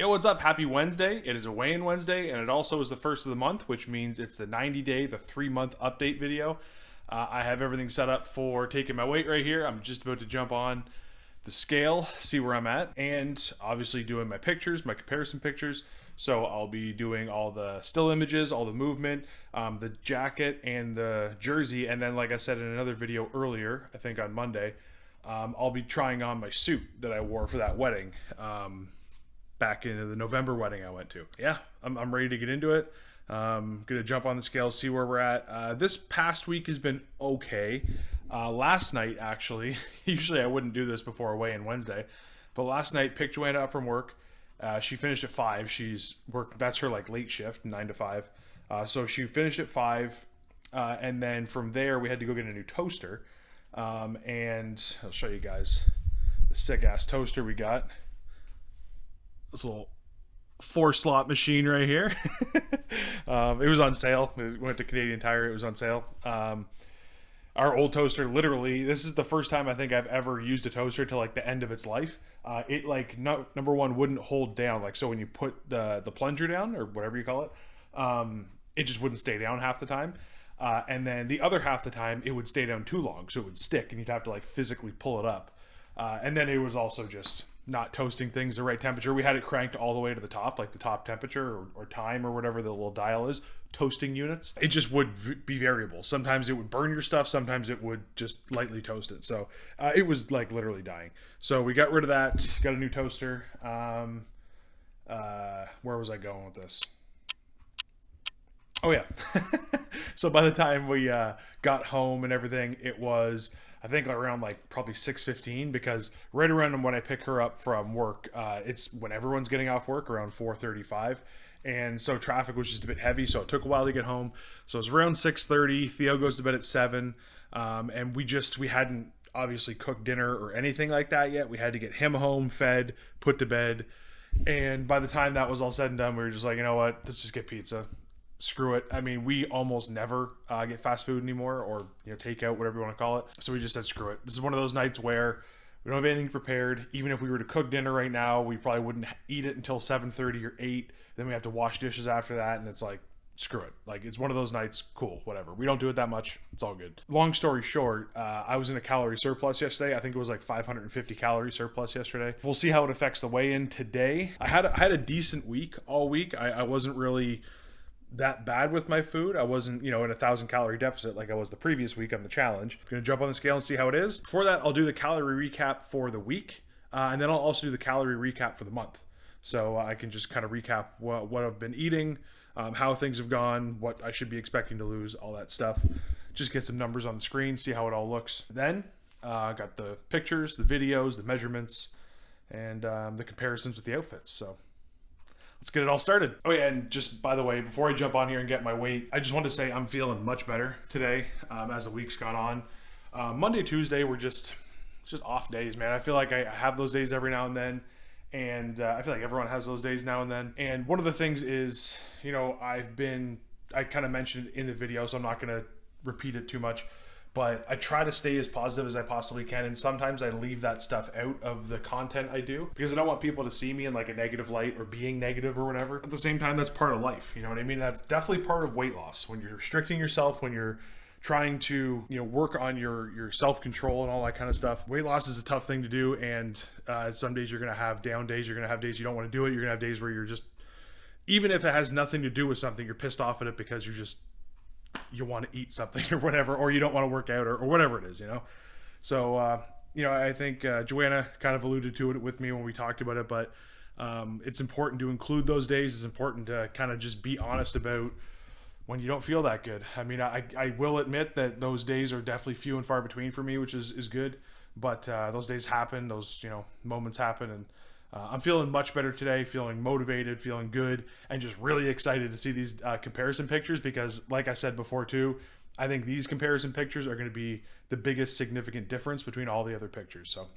Yo, what's up? Happy Wednesday. It is a weigh-in Wednesday, and it also is the first of the month, which means it's the 90-day, the 3-month update video. I have everything set up for taking my weight right here. I'm just about to jump on the scale, see where I'm at, and obviously doing my pictures, my comparison pictures. So I'll be doing all the still images, all the movement, the jacket and the jersey, and then like I said in another video earlier, I think on Monday, I'll be trying on my suit that I wore for that wedding. Back into the November wedding I went to. Yeah, I'm ready to get into it. Gonna jump on the scale, see where we're at. This past week has been okay. Last night, actually, usually I wouldn't do this before a weigh-in Wednesday, but last night picked Joanna up from work. She finished at 5. She's worked. That's her like late shift, 9 to 5. So she finished at 5, and then from there we had to go get a new toaster. And I'll show you guys the sick ass toaster we got. This little 4-slot machine right here. It was on sale. It went to Canadian Tire. It was on sale. Our old toaster, literally, this is the first time I think I've ever used a toaster to like the end of its life. It like number one wouldn't hold down. Like, so when you put the plunger down or whatever you call it, it just wouldn't stay down half the time. And then the other half the time it would stay down too long. So it would stick and you'd have to like physically pull it up. And then it was also just not toasting things the right temperature. We had it cranked all the way to the top, like the top temperature or time or whatever the little dial is, toasting units. It just would be variable. Sometimes it would burn your stuff. Sometimes it would just lightly toast it. So it was like literally dying. So we got rid of that, got a new toaster. Where was I going with this? Oh yeah. So by the time we got home and everything, it was, I think around like probably 6:15, because right around when I pick her up from work, it's when everyone's getting off work around 4:35. And so traffic was just a bit heavy. So it took a while to get home. So it was around 6:30. Theo goes to bed at 7. And we hadn't obviously cooked dinner or anything like that yet. We had to get him home, fed, put to bed. And by the time that was all said and done, we were just like, you know what, let's just get pizza. Screw it. I mean, we almost never get fast food anymore, or takeout, whatever you want to call it. So we just said screw it. This is one of those nights where we don't have anything prepared. Even if we were to cook dinner right now, we probably wouldn't eat it until 7:30 or 8. Then we have to wash dishes after that, and it's like screw it. Like, it's one of those nights. Cool, whatever. We don't do it that much. It's all good. Long story short, I was in a calorie surplus yesterday. I think it was like 550 calorie surplus yesterday. We'll see how it affects the weigh-in today. I had a decent week all week. I wasn't really that bad with my food. I wasn't, in a 1,000 calorie deficit like I was the previous week on the challenge. I'm going to jump on the scale and see how it is. Before that, I'll do the calorie recap for the week. And then I'll also do the calorie recap for the month. So I can just kind of recap what I've been eating, how things have gone, what I should be expecting to lose, all that stuff. Just get some numbers on the screen, see how it all looks. Then I got the pictures, the videos, the measurements, and the comparisons with the outfits. So let's get it all started. Oh yeah, and just by the way, before I jump on here and get my weight, I just want to say I'm feeling much better today as the week's gone on. Monday, Tuesday were just off days, man. I feel like I have those days every now and then, and I feel like everyone has those days now and then. And one of the things is, I kind of mentioned in the video, so I'm not going to repeat it too much, but I try to stay as positive as I possibly can, and sometimes I leave that stuff out of the content I do because I don't want people to see me in like a negative light or being negative or whatever. At the same time, that's part of life, you know what I mean? That's definitely part of weight loss. When you're restricting yourself, when you're trying to work on your self-control and all that kind of stuff. Weight loss is a tough thing to do, and some days you're going to have down days, you're going to have days you don't want to do it, you're going to have days where you're just, even if it has nothing to do with something, you're pissed off at it because you want to eat something or whatever, or you don't want to work out or whatever it is, So, I think Joanna kind of alluded to it with me when we talked about it, but it's important to include those days. It's important to kind of just be honest about when you don't feel that good. I mean, I will admit that those days are definitely few and far between for me, which is good, but those days happen, those, moments happen, and I'm feeling much better today, feeling motivated, feeling good, and just really excited to see these comparison pictures because, like I said before too, I think these comparison pictures are going to be the biggest significant difference between all the other pictures. So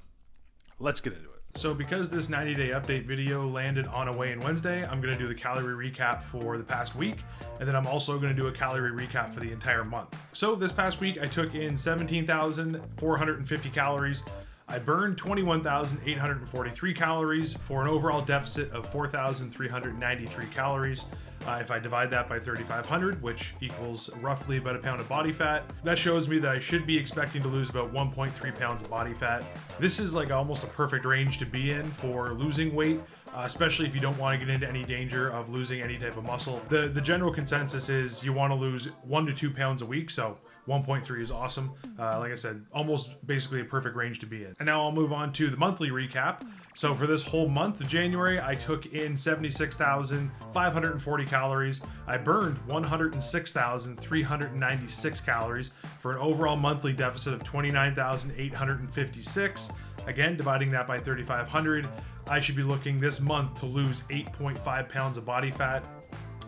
let's get into it. So because this 90-day update video landed on a weigh-in Wednesday, I'm going to do the calorie recap for the past week, and then I'm also going to do a calorie recap for the entire month. So this past week, I took in 17,450 calories. I burned 21,843 calories for an overall deficit of 4,393 calories. If I divide that by 3,500, which equals roughly about a pound of body fat, that shows me that I should be expecting to lose about 1.3 pounds of body fat. This is like almost a perfect range to be in for losing weight, especially if you don't want to get into any danger of losing any type of muscle. The general consensus is you want to lose 1 to 2 pounds a week, so 1.3 is awesome. Like I said, almost basically a perfect range to be in. And now I'll move on to the monthly recap. So for this whole month of January, I took in 76,540 calories. I burned 106,396 calories for an overall monthly deficit of 29,856. Again, dividing that by 3,500, I should be looking this month to lose 8.5 pounds of body fat.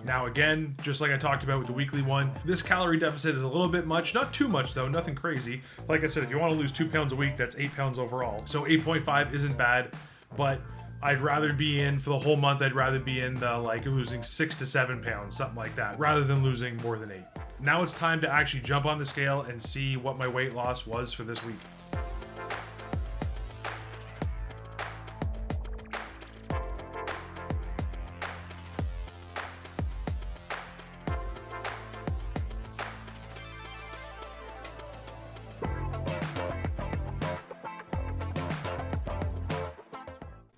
Now again, just like I talked about with the weekly one, this calorie deficit is a little bit much, not too much though, nothing crazy. Like I said, if you want to lose 2 pounds a week, that's 8 pounds overall. So 8.5 isn't bad, but I'd rather be in, for the whole month, I'd rather be in the like losing 6 to 7 pounds, something like that, rather than losing more than 8. Now it's time to actually jump on the scale and see what my weight loss was for this week.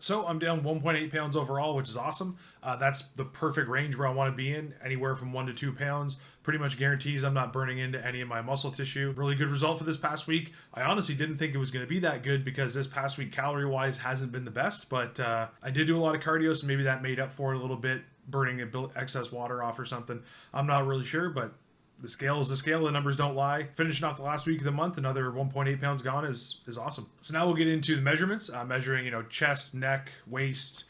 So I'm down 1.8 pounds overall, which is awesome. That's the perfect range where I want to be in, anywhere from 1 to 2 pounds. Pretty much guarantees I'm not burning into any of my muscle tissue. Really good result for this past week. I honestly didn't think it was going to be that good because this past week calorie-wise hasn't been the best, but I did do a lot of cardio, so maybe that made up for it a little bit, burning excess water off or something. I'm not really sure, but the scale is the scale. The numbers don't lie. Finishing off the last week of the month, another 1.8 pounds gone is awesome. So now we'll get into the measurements. Measuring, chest, neck, waist,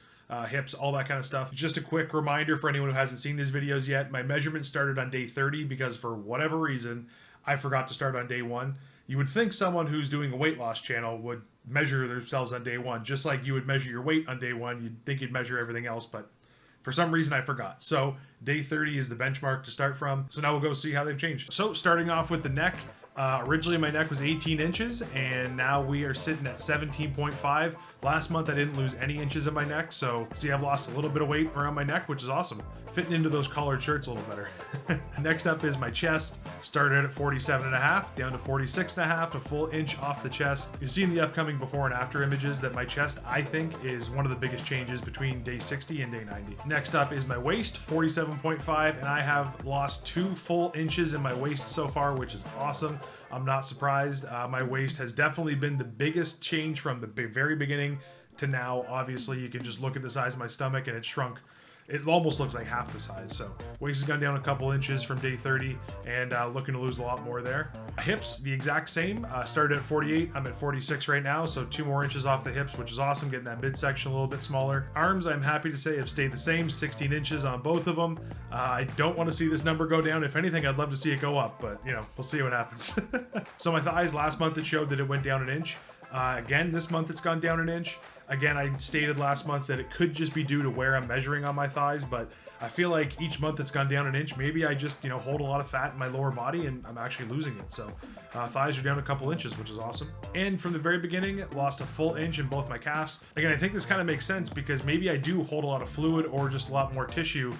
hips, all that kind of stuff. Just a quick reminder for anyone who hasn't seen these videos yet. My measurement started on day 30 because for whatever reason, I forgot to start on day 1. You would think someone who's doing a weight loss channel would measure themselves on day 1, just like you would measure your weight on day 1. You'd think you'd measure everything else, but for some reason, I forgot. So day 30 is the benchmark to start from. So now we'll go see how they've changed. So starting off with the neck, originally my neck was 18 inches and now we are sitting at 17.5. Last month I didn't lose any inches in my neck. So see, I've lost a little bit of weight around my neck, which is awesome. Fitting into those collared shirts a little better. Next up is my chest. Started at 47.5, down to 46.5, a full inch off the chest. You see in the upcoming before and after images that my chest, I think, is one of the biggest changes between day 60 and day 90. Next up is my waist, 47.5, and I have lost 2 full inches in my waist so far, which is awesome. I'm not surprised. My waist has definitely been the biggest change from the very beginning to now. Obviously, you can just look at the size of my stomach and it's shrunk. It almost looks like half the size. So waist has gone down a couple inches from day 30 and looking to lose a lot more there. Hips, the exact same. Started at 48. I'm at 46 right now. So 2 more inches off the hips, which is awesome. Getting that midsection a little bit smaller. Arms, I'm happy to say, have stayed the same. 16 inches on both of them. I don't want to see this number go down. If anything, I'd love to see it go up, but we'll see what happens. So my thighs, last month it showed that it went down an inch. Again, this month it's gone down an inch. Again, I stated last month that it could just be due to where I'm measuring on my thighs, but I feel like each month it's gone down an inch. Maybe I just, hold a lot of fat in my lower body and I'm actually losing it. So thighs are down a couple inches, which is awesome. And from the very beginning, lost a full inch in both my calves. Again, I think this kind of makes sense because maybe I do hold a lot of fluid or just a lot more tissue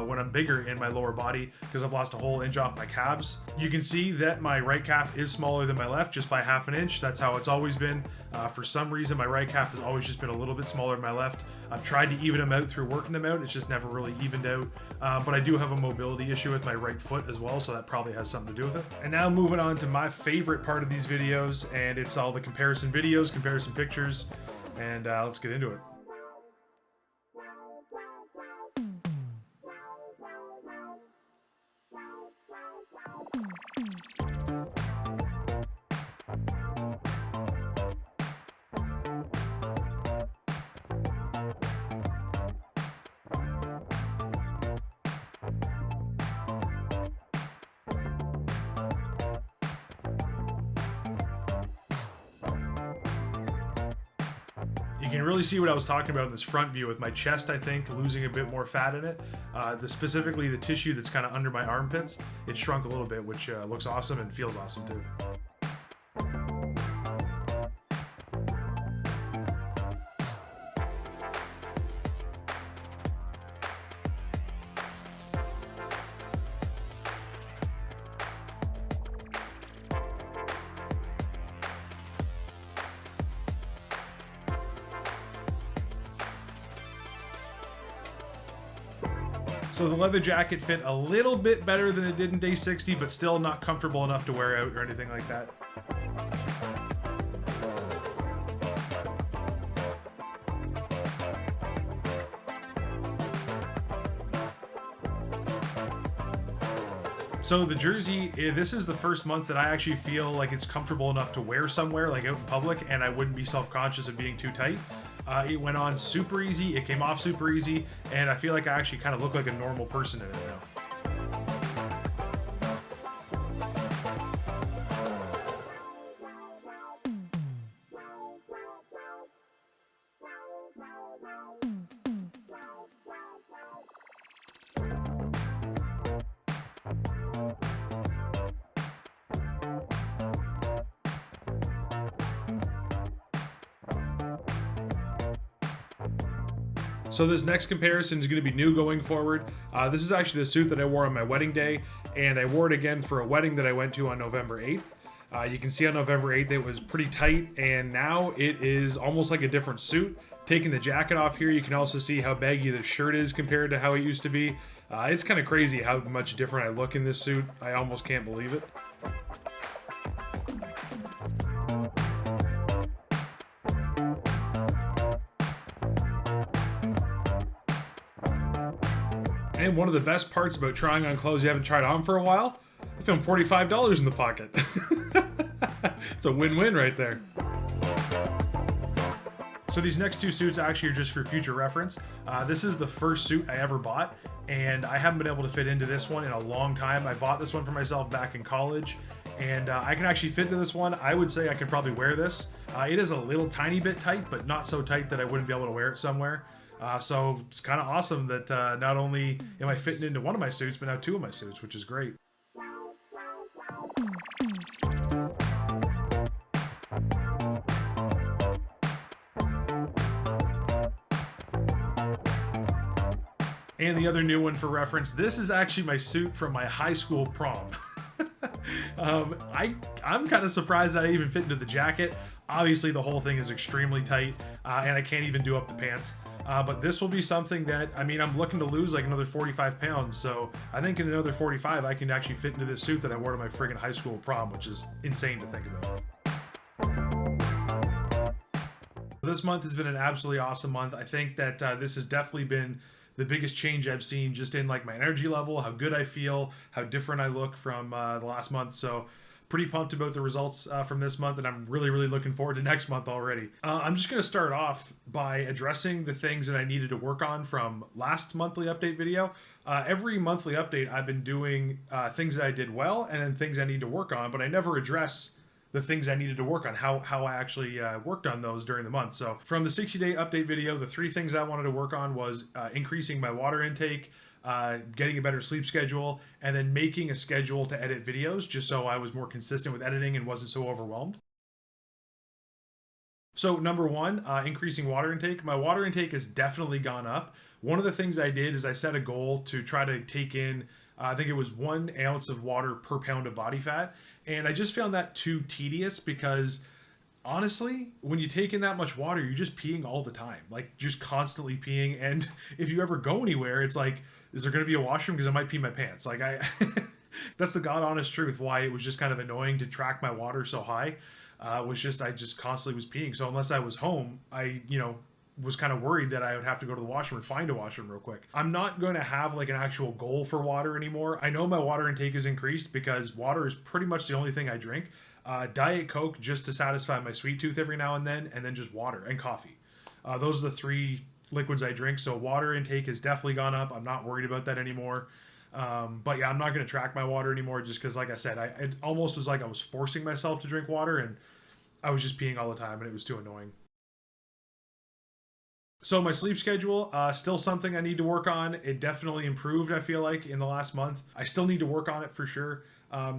when I'm bigger in my lower body because I've lost a whole inch off my calves. You can see that my right calf is smaller than my left just by half an inch. That's how it's always been. For some reason, my right calf has always just been a little bit smaller than my left. I've tried to even them out through working them out. It's just never really evened out. But I do have a mobility issue with my right foot as well, so that probably has something to do with it. And now moving on to my favorite part of these videos, and it's all the comparison videos, comparison pictures, and let's get into it. You can really see what I was talking about in this front view with my chest, I think, losing a bit more fat in it. Specifically the tissue that's kind of under my armpits, it shrunk a little bit, which looks awesome and feels awesome too. So the leather jacket fit a little bit better than it did in day 60, but still not comfortable enough to wear out or anything like that. So the jersey, this is the first month that I actually feel like it's comfortable enough to wear somewhere, like out in public, and I wouldn't be self-conscious of being too tight. It went on super easy, it came off super easy, and I feel like I actually kind of look like a normal person in it now. So this next comparison is going to be new going forward. This is actually the suit that I wore on my wedding day, and I wore it again for a wedding that I went to on November 8th. You can see on November 8th it was pretty tight, and now it is almost like a different suit. Taking the jacket off here, you can also see how baggy the shirt is compared to how it used to be. It's kind of crazy how much different I look in this suit. I almost can't believe it. And one of the best parts about trying on clothes you haven't tried on for a while, I found $45 in the pocket. It's a win-win right there. So these next two suits actually are just for future reference. This is the first suit I ever bought, and I haven't been able to fit into this one in a long time. I bought this one for myself back in college, and I can actually fit into this one. I would say I could probably wear this. It is a little tiny bit tight, but not so tight that I wouldn't be able to wear it somewhere. So it's kind of awesome that not only am I fitting into one of my suits, but now two of my suits, which is great. And the other new one for reference, this is actually my suit from my high school prom. I'm kind of surprised that I even fit into the jacket. Obviously the whole thing is extremely tight, and I can't even do up the pants. But this will be something that, I mean, I'm looking to lose like another 45 pounds. So I think in another 45, I can actually fit into this suit that I wore to my friggin' high school prom, which is insane to think about. This month has been an absolutely awesome month. I think that this has definitely been the biggest change I've seen just in like my energy level, how good I feel, how different I look from the last month. So pretty pumped about the results from this month, and I'm really looking forward to next month already. I'm just going to start off by addressing the things that I needed to work on from last monthly update video. Every monthly update I've been doing things that I did well and then things I need to work on, but I never address the things I needed to work on, how I actually worked on those during the month. So from the 60-day update video, the 3 things I wanted to work on was increasing my water intake, getting a better sleep schedule, and then making a schedule to edit videos just so I was more consistent with editing and wasn't so overwhelmed. So number 1, increasing water intake. My water intake has definitely gone up. One of the things I did is I set a goal to try to take in, I think it was 1 ounce of water per pound of body fat. And I just found that too tedious because honestly, when you take in that much water, you're just peeing all the time, like just constantly peeing. And if you ever go anywhere, it's like, is there going to be a washroom? Because I might pee my pants. Like that's the God honest truth why it was just kind of annoying to track my water so high. I just constantly was peeing. So unless I was home, I was kind of worried that I would have to go to the washroom and find a washroom real quick. I'm not going to have like an actual goal for water anymore. I know my water intake is increased because water is pretty much the only thing I drink. Diet Coke just to satisfy my sweet tooth every now and then just water and coffee. Those are the 3 liquids I drink. So water intake has definitely gone up. I'm not worried about that anymore. But yeah, I'm not going to track my water anymore just because, like I said, it almost was like I was forcing myself to drink water and I was just peeing all the time and it was too annoying. So my sleep schedule, still something I need to work on. It definitely improved, I feel like, in the last month. I still need to work on it for sure.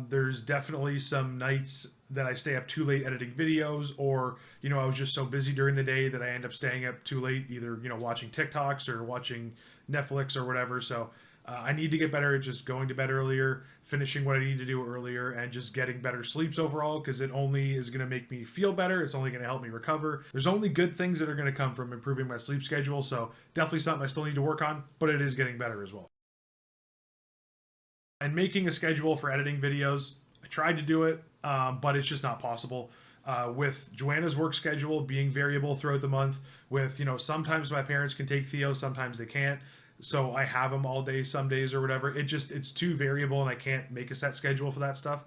There's definitely some nights that I stay up too late editing videos, or, I was just so busy during the day that I end up staying up too late, either, watching TikToks or watching Netflix or whatever. So I need to get better at just going to bed earlier, finishing what I need to do earlier, and just getting better sleeps overall, because it only is going to make me feel better. It's only going to help me recover. There's only good things that are going to come from improving my sleep schedule, so definitely something I still need to work on, but it is getting better as well. And making a schedule for editing videos, I tried to do it, but it's just not possible. With Joanna's work schedule being variable throughout the month, with sometimes my parents can take Theo, sometimes they can't. So I have him all day some days or whatever. It's too variable, and I can't make a set schedule for that stuff.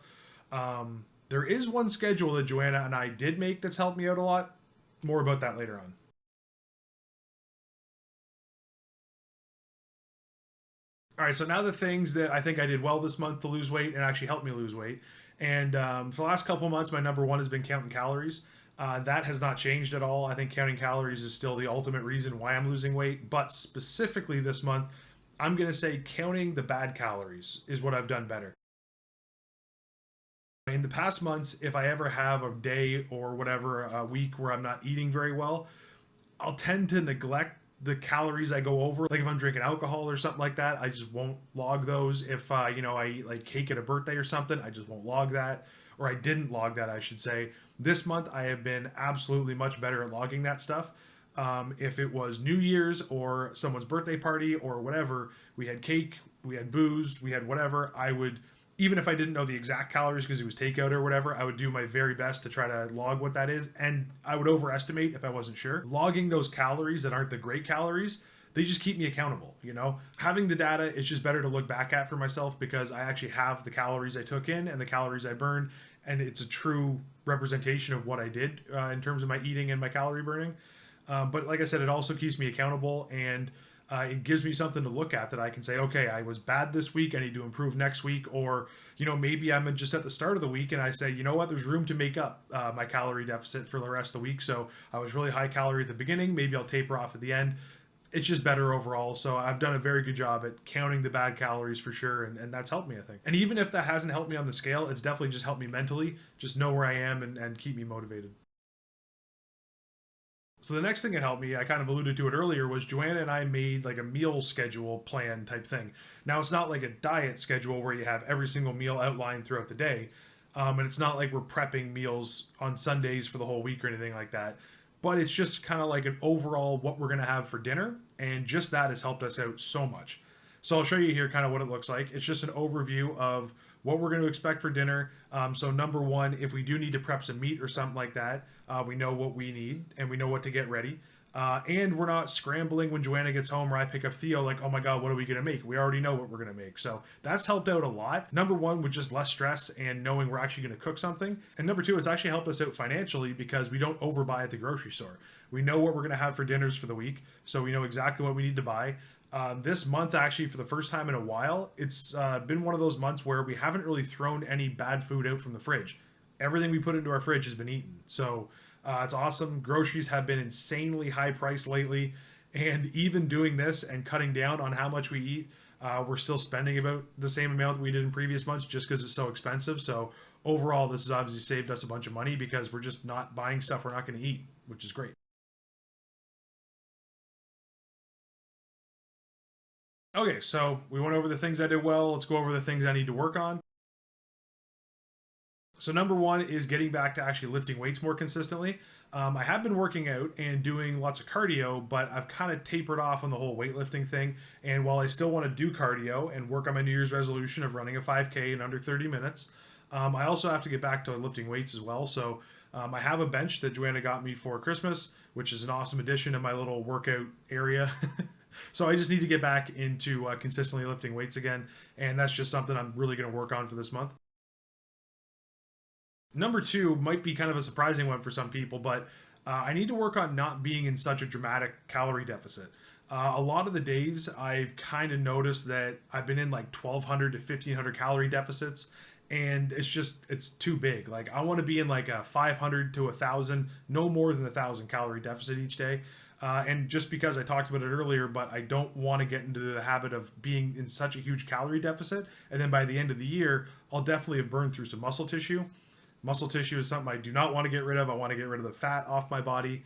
There is one schedule that Joanna and I did make that's helped me out a lot. More about that later on. All right, so now the things that I think I did well this month to lose weight and actually helped me lose weight. And for the last couple of months, my number one has been counting calories. That has not changed at all. I think counting calories is still the ultimate reason why I'm losing weight. But specifically this month, I'm going to say counting the bad calories is what I've done better. In the past months, if I ever have a day or whatever, a week where I'm not eating very well, I'll tend to neglect the calories I go over. Like if I'm drinking alcohol or something like that, I just won't log those. If I eat like cake at a birthday or something, I just won't log that. Or I didn't log that, I should say. This month, I have been absolutely much better at logging that stuff. If it was New Year's or someone's birthday party or whatever, we had cake, we had booze, we had whatever, I would, even if I didn't know the exact calories because it was takeout or whatever, I would do my very best to try to log what that is. And I would overestimate if I wasn't sure. Logging those calories that aren't the great calories, they just keep me accountable. Having the data, it's just better to look back at for myself because I actually have the calories I took in and the calories I burned, and it's a true representation of what I did in terms of my eating and my calorie burning. But like I said, it also keeps me accountable, and it gives me something to look at that I can say, okay, I was bad this week, I need to improve next week. Or maybe I'm just at the start of the week and I say, you know what, there's room to make up my calorie deficit for the rest of the week. So I was really high calorie at the beginning, maybe I'll taper off at the end. It's just better overall. So I've done a very good job at counting the bad calories for sure, and that's helped me, I think. And even if that hasn't helped me on the scale, it's definitely just helped me mentally, just know where I am and keep me motivated. So the next thing that helped me, I kind of alluded to it earlier, was Joanna and I made like a meal schedule plan type thing. Now it's not like a diet schedule where you have every single meal outlined throughout the day, and it's not like we're prepping meals on Sundays for the whole week or anything like that. But it's just kind of like an overall what we're gonna have for dinner, and just that has helped us out so much. So I'll show you here kind of what it looks like. It's just an overview of what we're going to expect for dinner. So number one, if we do need to prep some meat or something like that, we know what we need and we know what to get ready. And we're not scrambling when Joanna gets home or I pick up Theo like, oh my God, what are we going to make? We already know what we're going to make. So that's helped out a lot. Number one, with just less stress and knowing we're actually going to cook something. And number two, it's actually helped us out financially because we don't overbuy at the grocery store. We know what we're going to have for dinners for the week. So we know exactly what we need to buy. This month, actually, for the first time in a while, it's been one of those months where we haven't really thrown any bad food out from the fridge. Everything we put into our fridge has been eaten. So it's awesome. Groceries have been insanely high priced lately. And even doing this and cutting down on how much we eat, we're still spending about the same amount that we did in previous months just because it's so expensive. So overall, this has obviously saved us a bunch of money because we're just not buying stuff we're not going to eat, which is great. Okay, so we went over the things I did well. Let's go over the things I need to work on. So number one is getting back to actually lifting weights more consistently. I have been working out and doing lots of cardio, but I've kind of tapered off on the whole weightlifting thing. And while I still want to do cardio and work on my New Year's resolution of running a 5K in under 30 minutes, I also have to get back to lifting weights as well. So I have a bench that Joanna got me for Christmas, which is an awesome addition to my little workout area. So I just need to get back into consistently lifting weights again, and that's just something I'm really going to work on for this month. Number two might be kind of a surprising one for some people, but I need to work on not being in such a dramatic calorie deficit. A lot of the days I've kind of noticed that I've been in like 1,200 to 1,500 calorie deficits, and it's too big. Like I want to be in like a 500 to 1,000, no more than 1,000 calorie deficit each day. And just because I talked about it earlier, but I don't want to get into the habit of being in such a huge calorie deficit. And then by the end of the year, I'll definitely have burned through some muscle tissue. Muscle tissue is something I do not want to get rid of. I want to get rid of the fat off my body.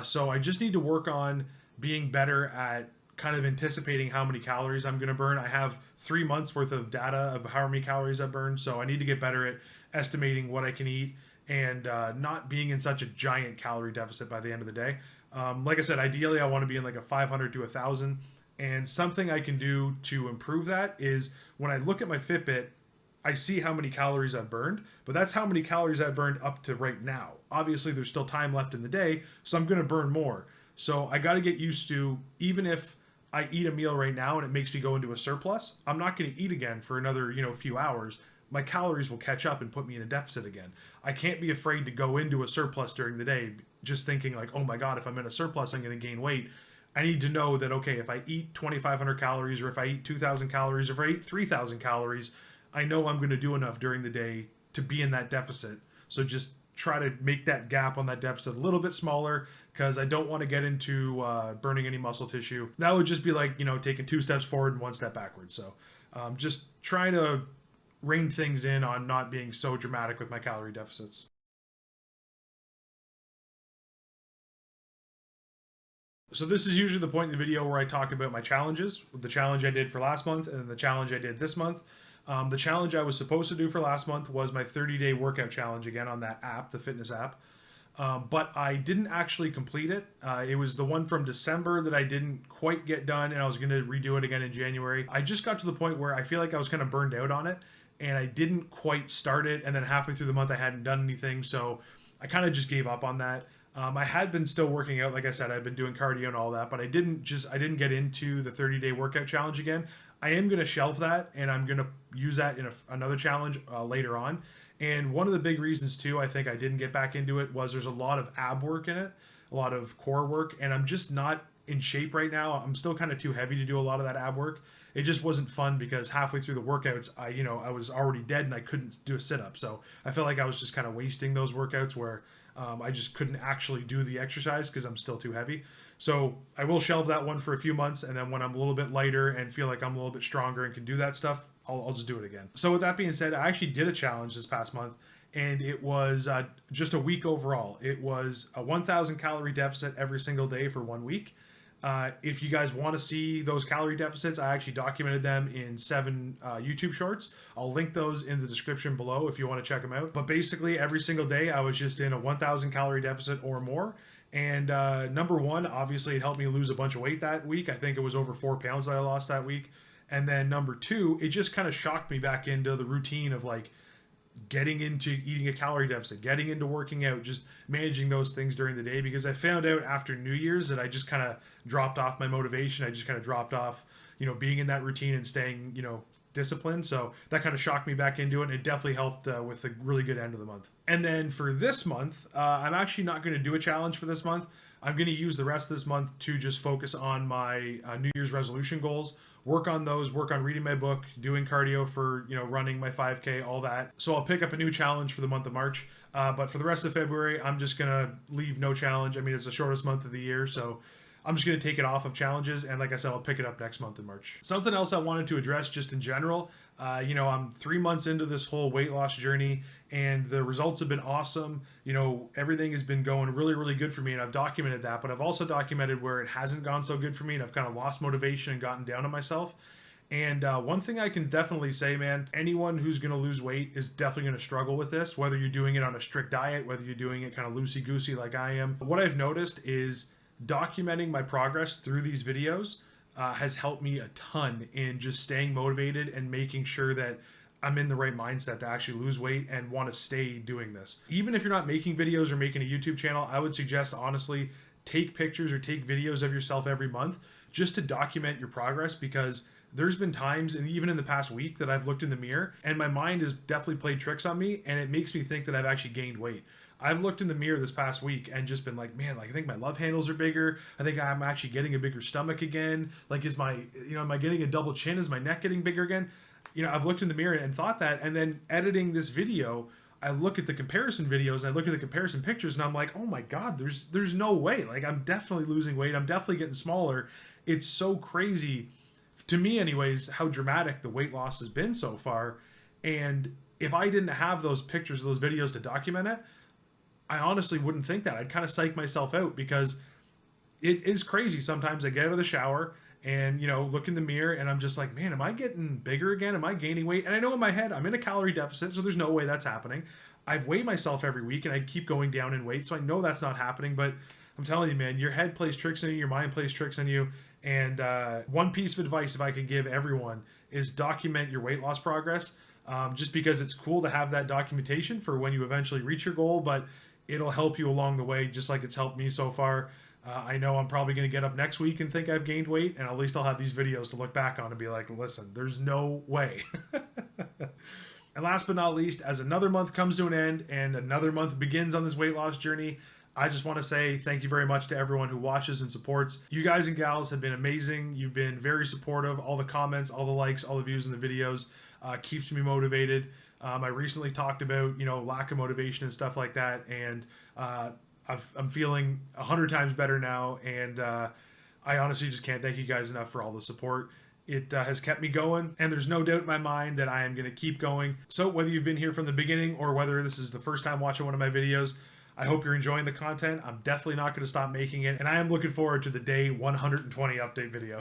So I just need to work on being better at kind of anticipating how many calories I'm going to burn. I have 3 months worth of data of how many calories I've burned. So I need to get better at estimating what I can eat and not being in such a giant calorie deficit by the end of the day. Like I said, ideally I want to be in like a 500 to 1,000. And something I can do to improve that is when I look at my Fitbit, I see how many calories I've burned, but that's how many calories I've burned up to right now. Obviously, there's still time left in the day, so I'm going to burn more. So I got to get used to, even if I eat a meal right now and it makes me go into a surplus, I'm not going to eat again for another, few hours. My calories will catch up and put me in a deficit again. I can't be afraid to go into a surplus during the day just thinking like, oh my God, if I'm in a surplus, I'm going to gain weight. I need to know that, okay, if I eat 2,500 calories or if I eat 2,000 calories or if I eat 3,000 calories, I know I'm going to do enough during the day to be in that deficit. So just try to make that gap on that deficit a little bit smaller because I don't want to get into burning any muscle tissue. That would just be like, taking 2 steps forward and 1 step backwards. So just trying to rein things in on not being so dramatic with my calorie deficits. So this is usually the point in the video where I talk about my challenges, the challenge I did for last month and the challenge I did this month. The challenge I was supposed to do for last month was my 30-day workout challenge again on that app, the fitness app. But I didn't actually complete it. It was the one from December that I didn't quite get done, and I was going to redo it again in January. I just got to the point where I feel like I was kind of burned out on it, and I didn't quite start it, and then halfway through the month I hadn't done anything, so I kind of just gave up on that. I had been still working out, like I said, I'd been doing cardio and all that, but I didn't get into the 30-day workout challenge again. I am going to shelve that, and I'm going to use that in another challenge later on. And one of the big reasons too, I think I didn't get back into it was there's a lot of ab work in it, a lot of core work, and I'm just not in shape right now. I'm still kind of too heavy to do a lot of that ab work. It just wasn't fun because halfway through the workouts, I was already dead and I couldn't do a sit up. So I felt like I was just kind of wasting those workouts where I just couldn't actually do the exercise because I'm still too heavy. So I will shelve that one for a few months, and then when I'm a little bit lighter and feel like I'm a little bit stronger and can do that stuff, I'll just do it again. So with that being said, I actually did a challenge this past month, and it was just a week overall. It was a 1,000 calorie deficit every single day for 1 week. If you guys want to see those calorie deficits, I actually documented them in 7 YouTube shorts. I'll link those in the description below if you want to check them out. But basically, every single day, I was just in a 1,000 calorie deficit or more. And number one, obviously, it helped me lose a bunch of weight that week. I think it was over 4 pounds that I lost that week. And then number two, it just kind of shocked me back into the routine of like getting into eating a calorie deficit, getting into working out, just managing those things during the day, because I found out after New Year's that I just kind of dropped off my motivation. I just kind of dropped off, being in that routine and staying, disciplined. So that kind of shocked me back into it. And it definitely helped with a really good end of the month. And then for this month, I'm actually not going to do a challenge for this month. I'm going to use the rest of this month to just focus on my New Year's resolution goals, work on those, work on reading my book, doing cardio for, running my 5K, all that. So I'll pick up a new challenge for the month of March. But for the rest of February, I'm just going to leave no challenge. I mean, it's the shortest month of the year, so I'm just going to take it off of challenges. And like I said, I'll pick it up next month in March. Something else I wanted to address just in general, I'm 3 months into this whole weight loss journey, and the results have been awesome. Everything has been going really, really good for me, and I've documented that, but I've also documented where it hasn't gone so good for me, and I've kind of lost motivation and gotten down on myself. And one thing I can definitely say, man, anyone who's going to lose weight is definitely going to struggle with this, whether you're doing it on a strict diet, whether you're doing it kind of loosey-goosey like I am. But what I've noticed is documenting my progress through these videos has helped me a ton in just staying motivated and making sure that I'm in the right mindset to actually lose weight and want to stay doing this. Even if you're not making videos or making a YouTube channel, I would suggest, honestly, take pictures or take videos of yourself every month just to document your progress, because there's been times, and even in the past week, that I've looked in the mirror and my mind has definitely played tricks on me, and it makes me think that I've actually gained weight. I've looked in the mirror this past week and just been like, man, I think my love handles are bigger. I think I'm actually getting a bigger stomach again. Like, am I getting a double chin? Is my neck getting bigger again? I've looked in the mirror and thought that, and then editing this video, I look at the comparison videos and I look at the comparison pictures and I'm like, oh my God, there's no way. Like, I'm definitely losing weight. I'm definitely getting smaller. It's so crazy, to me anyways, how dramatic the weight loss has been so far. And if I didn't have those pictures, those videos to document it, I honestly wouldn't think that. I'd kind of psych myself out, because it is crazy. Sometimes I get out of the shower and, look in the mirror and I'm just like, man, am I getting bigger again? Am I gaining weight? And I know in my head I'm in a calorie deficit, so there's no way that's happening. I've weighed myself every week and I keep going down in weight, so I know that's not happening. But I'm telling you, man, your head plays tricks on you, your mind plays tricks on you, And one piece of advice, if I could give everyone, is document your weight loss progress. Just because it's cool to have that documentation for when you eventually reach your goal, but it'll help you along the way, just like it's helped me so far. I know I'm probably going to get up next week and think I've gained weight, and at least I'll have these videos to look back on and be like, listen, there's no way. And last but not least, as another month comes to an end and another month begins on this weight loss journey, I just want to say thank you very much to everyone who watches and supports. You guys and gals have been amazing. You've been very supportive. All the comments, all the likes, all the views in the videos keeps me motivated. I recently talked about, lack of motivation and stuff like that, and I'm feeling 100 times better now, and I honestly just can't thank you guys enough for all the support. It has kept me going, and there's no doubt in my mind that I am going to keep going. So whether you've been here from the beginning or whether this is the first time watching one of my videos, I hope you're enjoying the content. I'm definitely not going to stop making it, and I am looking forward to the day 120 update video.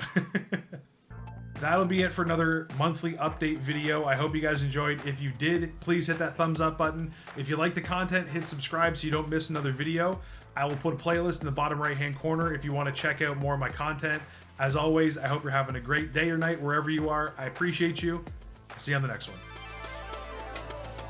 That'll be it for another monthly update video. I hope you guys enjoyed. If you did, please hit that thumbs up button. If you like the content, hit subscribe so you don't miss another video. I will put a playlist in the bottom right hand corner if you want to check out more of my content. As always, I hope you're having a great day or night wherever you are. I appreciate you. See you on the next one.